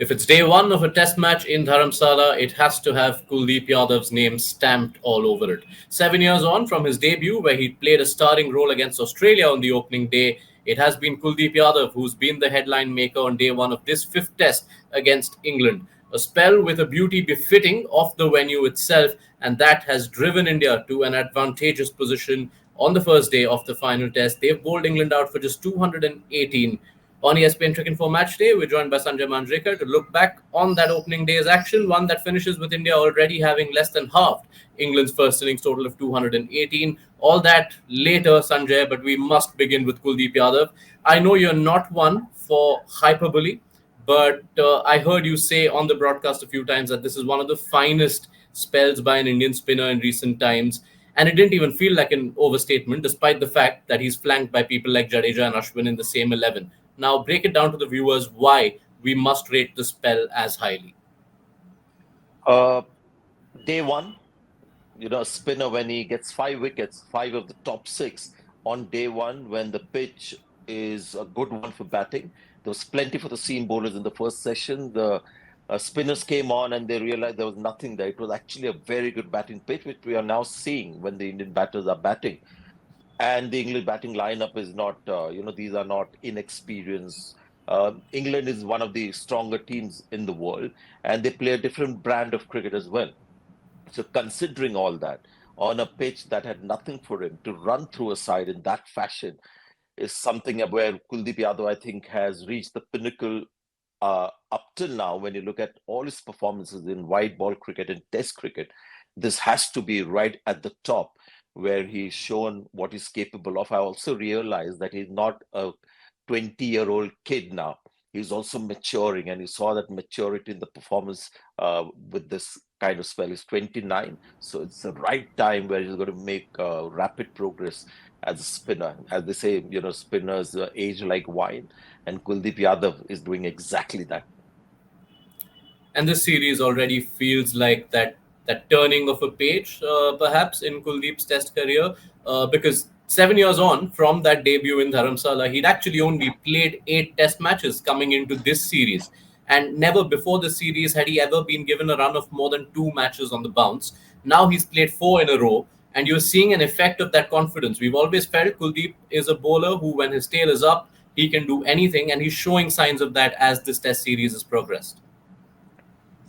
If it's day one of a test match in Dharamsala, it has to have Kuldeep Yadav's name stamped all over it. 7 years on from his debut, where he played a starring role against Australia on the opening day, it has been Kuldeep Yadav who's been the headline maker on day one of this fifth test against England. A spell with a beauty befitting of the venue itself, and that has driven India to an advantageous position on the first day of the final test. They've bowled England out for just 218. On ESPN Cricinfo Match Day, we're joined by Sanjay Manjrekar to look back on that opening day's action, one that finishes with India already having less than halved England's first innings total of 218. All that later, Sanjay, but we must begin with Kuldeep Yadav. I know you're not one for hyperbole, but I heard you say on the broadcast a few times that this is one of the finest spells by an Indian spinner in recent times. And it didn't even feel like an overstatement, despite the fact that he's flanked by people like Jadeja and Ashwin in the same 11. Now, break it down to the viewers why we must rate the spell as highly. Uh, Day one, a spinner when he gets 5 wickets, 5 of the top 6 on day one, when the pitch is a good one for batting. There was plenty for the seam bowlers in the first session. The spinners came on and they realized there was nothing there. It was actually a very good batting pitch, which we are now seeing when the Indian batters are batting. And the English batting lineup is not, these are not inexperienced. England is one of the stronger teams in the world, and they play a different brand of cricket as well. So considering all that, on a pitch that had nothing for him, to run through a side in that fashion is something where Kuldeep Yadav, I think, has reached the pinnacle up till now. When you look at all his performances in white ball cricket and test cricket, this has to be right at the top, where he's shown what he's capable of. I also realized that he's not a 20-year-old kid now. He's also maturing, and you saw that maturity in the performance with this kind of spell. He's 29, so it's the right time where he's going to make rapid progress as a spinner. As they say, spinners age like wine, and Kuldeep Yadav is doing exactly that. And this series already feels like that turning of a page, perhaps in Kuldeep's Test career, because 7 years on from that debut in Dharamsala, he'd actually only played 8 Test matches coming into this series, and never before the series had he ever been given a run of more than 2 matches on the bounce. Now he's played 4 in a row, and you're seeing an effect of that confidence. We've always felt Kuldeep is a bowler who, when his tail is up, he can do anything, and he's showing signs of that as this Test series has progressed.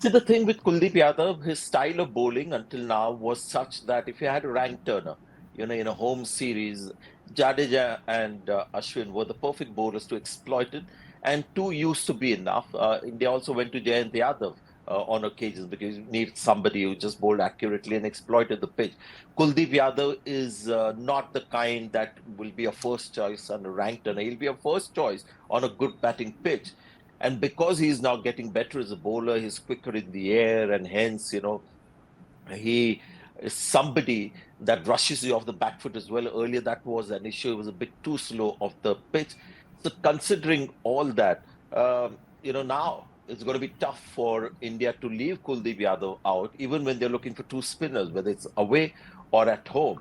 See, the thing with Kuldeep Yadav, his style of bowling until now was such that if you had a rank turner, in a home series, Jadeja and Ashwin were the perfect bowlers to exploit it, and two used to be enough. India also went to Jayant Yadav on occasions because you need somebody who just bowled accurately and exploited the pitch. Kuldeep Yadav is not the kind that will be a first choice on a rank turner. He'll be a first choice on a good batting pitch. And because he's now getting better as a bowler, he's quicker in the air, and hence, he is somebody that rushes you off the back foot as well. Earlier, that was an issue. He was a bit too slow off the pitch. So considering all that, now it's going to be tough for India to leave Kuldeep Yadav out, even when they're looking for two spinners, whether it's away or at home.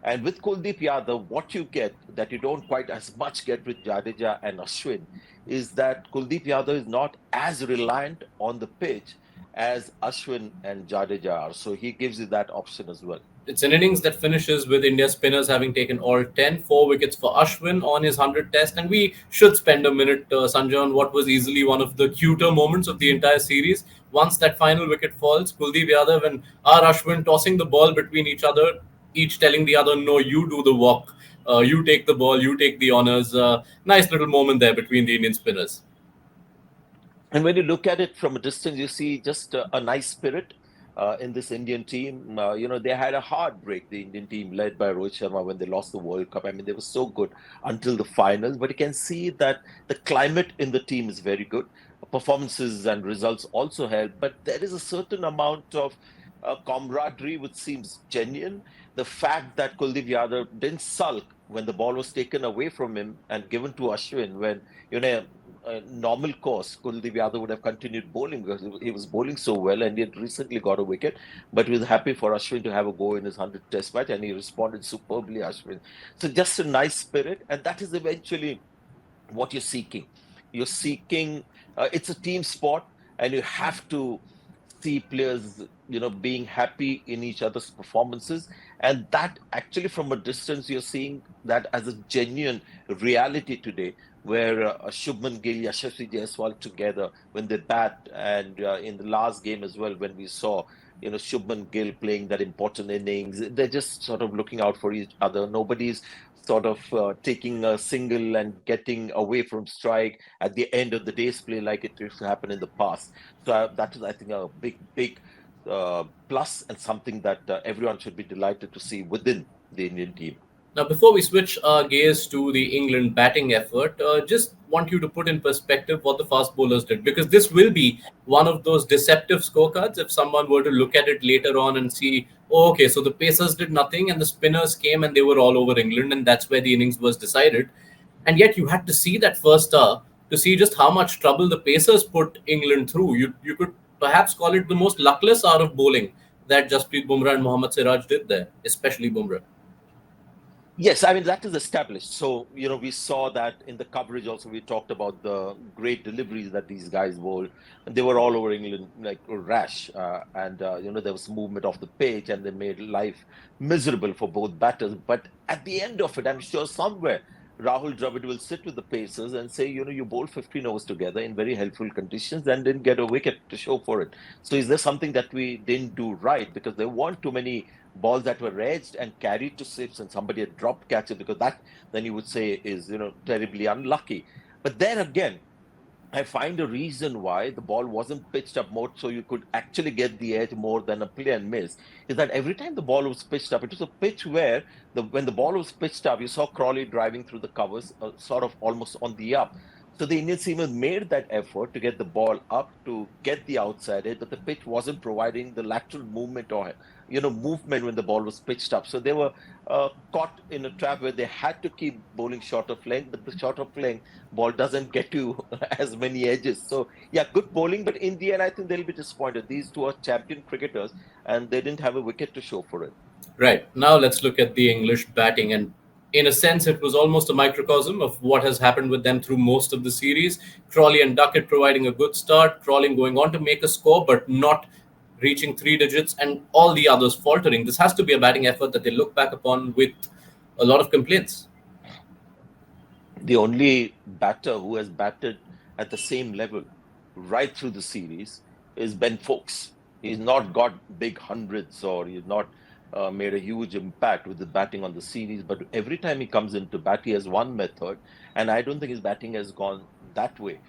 And with Kuldeep Yadav, what you get that you don't quite as much get with Jadeja and Ashwin is that Kuldeep Yadav is not as reliant on the pitch as Ashwin and Jadeja are. So he gives you that option as well. It's an innings that finishes with India spinners having taken all 10, 4 wickets for Ashwin on his 100th Test. And we should spend a minute, Sanjay, on what was easily one of the cuter moments of the entire series. Once that final wicket falls, Kuldeep Yadav and R. Ashwin tossing the ball between each other, each telling the other, no, you do the walk, you take the ball, you take the honours. Nice little moment there between the Indian spinners. And when you look at it from a distance, you see just a nice spirit in this Indian team. They had a hard break, the Indian team led by Rohit Sharma, when they lost the World Cup. I mean, they were so good until the finals, but you can see that the climate in the team is very good. Performances and results also help, but there is a certain amount of camaraderie which seems genuine. The fact that Kuldeep Yadav didn't sulk when the ball was taken away from him and given to Ashwin, when a normal course, Kuldeep Yadav would have continued bowling because he was bowling so well, and he had recently got a wicket. But he was happy for Ashwin to have a go in his 100th Test match, and he responded superbly, Ashwin. So just a nice spirit, and that is eventually what you're seeking. You're seeking, it's a team sport, and you have to see players, being happy in each other's performances. And that actually, from a distance, you're seeing that as a genuine reality today, where Shubman Gill, Yashasvi Jaiswal together when they bat, and in the last game as well, when we saw, Shubman Gill playing that important innings, they're just sort of looking out for each other. Nobody's sort of taking a single and getting away from strike at the end of the day's play like it used to happen in the past. So that is, I think, a big plus, and something that everyone should be delighted to see within the Indian team. Now, before we switch our gaze to the England batting effort, just want you to put in perspective what the fast bowlers did, because this will be one of those deceptive scorecards if someone were to look at it later on and see, oh, okay, so the pacers did nothing and the spinners came and they were all over England, and that's where the innings was decided. And yet you had to see that first hour to see just how much trouble the pacers put England through. You could perhaps call it the most luckless hour of bowling that Jasprit Bumrah and Mohammad Siraj did there, especially Bumrah. Yes, I mean, that is established. So, we saw that in the coverage also. We talked about the great deliveries that these guys bowled. And they were all over England like a rash. And, there was movement off the pitch, and they made life miserable for both batters. But at the end of it, I'm sure somewhere Rahul Dravid will sit with the Pacers and say, you bowled 15 overs together in very helpful conditions and didn't get a wicket to show for it. So is there something that we didn't do right? Because there weren't too many balls that were edged and carried to slips, and somebody had dropped catches, because that, then you would say, is terribly unlucky. But then again, I find a reason why the ball wasn't pitched up more, so you could actually get the edge more than a play and miss, is that every time the ball was pitched up, it was a pitch where when the ball was pitched up, you saw Crawley driving through the covers, sort of almost on the up. So the Indian seamers made that effort to get the ball up to get the outside edge, but the pitch wasn't providing the lateral movement or movement when the ball was pitched up. So they were caught in a trap where they had to keep bowling short of length, but the short of length ball doesn't get you as many edges. So yeah, good bowling, but in the end, I think they'll be disappointed. These two are champion cricketers, and they didn't have a wicket to show for it. Right. Now let's look at the English batting. And in a sense, it was almost a microcosm of what has happened with them through most of the series. Crawley and Duckett providing a good start, Crawley going on to make a score, but not reaching three digits, and all the others faltering. This has to be a batting effort that they look back upon with a lot of complaints. The only batter who has batted at the same level right through the series is Ben Foakes. He's not got big hundreds, or he's not made a huge impact with the batting on the series, but every time he comes into bat, he has one method, and I don't think his batting has gone that way.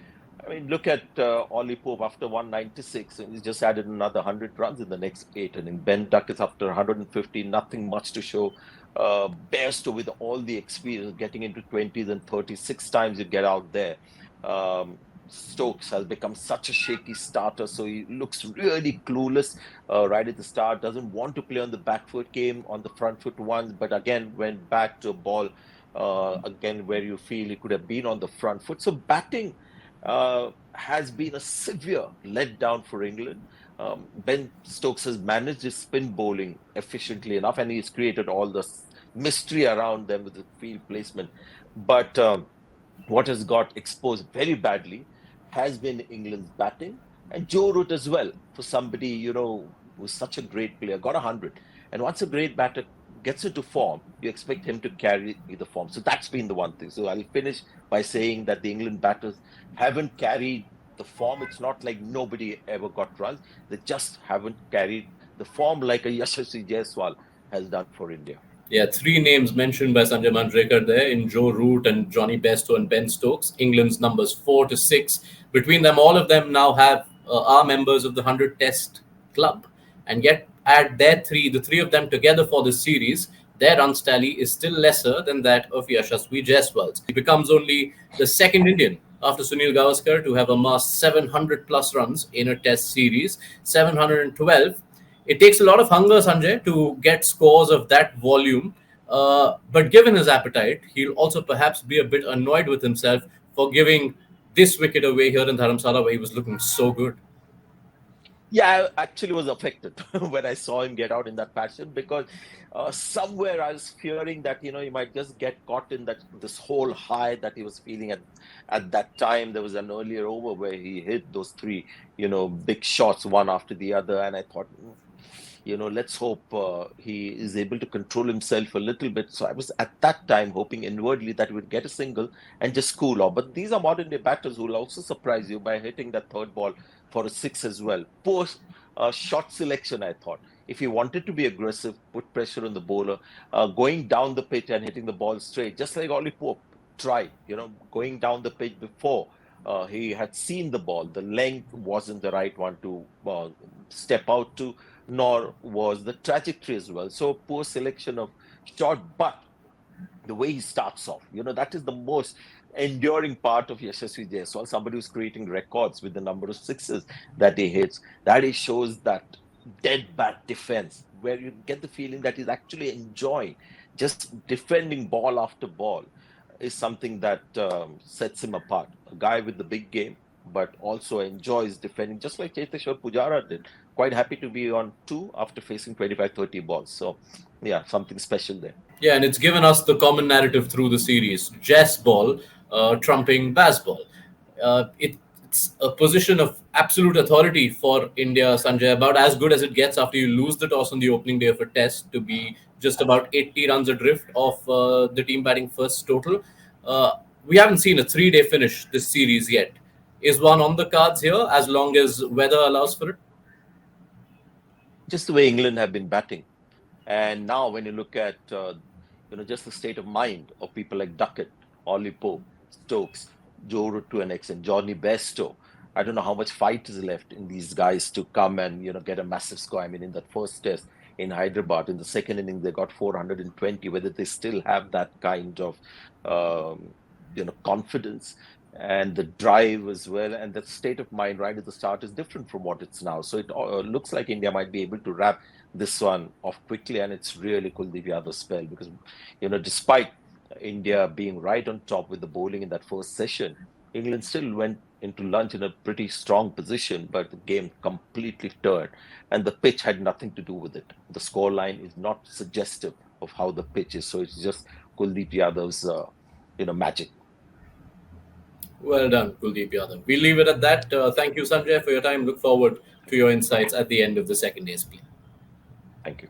I mean, look at Ollie Pope after 196, and he's just added another 100 runs in the next 8 innings. Ben Duckett after 150, nothing much to show. Bairstow, with all the experience, getting into 20s and 36 times you get out there. Stokes has become such a shaky starter, so he looks really clueless right at the start. Doesn't want to play on the back foot, came on the front foot once, but again went back to a ball again where you feel he could have been on the front foot. So batting has been a severe letdown for England. Ben Stokes has managed his spin bowling efficiently enough, and he's created all the mystery around them with the field placement. But what has got exposed very badly has been England's batting, and Joe Root as well. For somebody, who's such a great player, got 100. And once a great batter gets into form, you expect him to carry the form. So that's been the one thing. So I'll finish by saying that the England batters haven't carried the form. It's not like nobody ever got runs. They just haven't carried the form like a Yashasvi Jaiswal has done for India. Yeah, three names mentioned by Sanjay Manjrekar there in Joe Root and Johnny Bairstow and Ben Stokes. England's numbers 4 to 6. Between them, all of them now have are members of the 100 Test club. And yet, add the three of them together for this series, their runs tally is still lesser than that of Yashasvi Jaiswal's. He becomes only the second Indian after Sunil Gavaskar to have amassed 700 plus runs in a Test series, 712. It takes a lot of hunger, Sanjay, to get scores of that volume. But given his appetite, he'll also perhaps be a bit annoyed with himself for giving this wicket away here in Dharamsala, where he was looking so good. Yeah, I actually was affected when I saw him get out in that fashion because somewhere I was fearing that he might just get caught in that this whole high that he was feeling at that time. There was an earlier over where he hit those three big shots one after the other, and I thought, let's hope he is able to control himself a little bit. So I was at that time hoping inwardly that he would get a single and just cool off. But these are modern day batters who will also surprise you by hitting that third ball for a six as well. Poor shot selection, I thought. If he wanted to be aggressive, put pressure on the bowler, going down the pitch and hitting the ball straight, just like Ollie Pope tried, going down the pitch before. He had seen the ball. The length wasn't the right one to step out to, nor was the trajectory as well. So poor selection of shot, but the way he starts off, that is the most enduring part of Yashasvi Jaiswal, somebody who's creating records with the number of sixes that he hits. That he shows that dead bat defense, where you get the feeling that he's actually enjoying just defending ball after ball, is something that sets him apart. A guy with the big game, but also enjoys defending, just like Cheteshwar Pujara did. Quite happy to be on two after facing 25, 30 balls. So, yeah, something special there. Yeah, and it's given us the common narrative through the series: Jess ball trumping Basball. It's a position of absolute authority for India, Sanjay, about as good as it gets after you lose the toss on the opening day of a test, to be just about 80 runs adrift of the team batting first total. Uh, we haven't seen a 3 day finish this series yet. Is one on the cards here as long as weather allows for it? Just the way England have been batting. And now, when you look at just the state of mind of people like Duckett, Ollie Pope, Stokes, Joe Root to an extent, Johnny Bairstow, I don't know how much fight is left in these guys to come and get a massive score. I mean, in that first test in Hyderabad, in the second inning they got 420. Whether they still have that kind of confidence and the drive as well, and the state of mind right at the start is different from what it's now. So it looks like India might be able to wrap this one off quickly, and it's really Kuldeep Yadav's spell because despite India being right on top with the bowling in that first session, England still went into lunch in a pretty strong position, but the game completely turned, and the pitch had nothing to do with it. The scoreline is not suggestive of how the pitch is, so it's just Kuldeep Yadav's magic. Well done, Kuldeep Yadav. We'll leave it at that. Thank you, Sanjay, for your time. Look forward to your insights at the end of the second day's play. Thank you.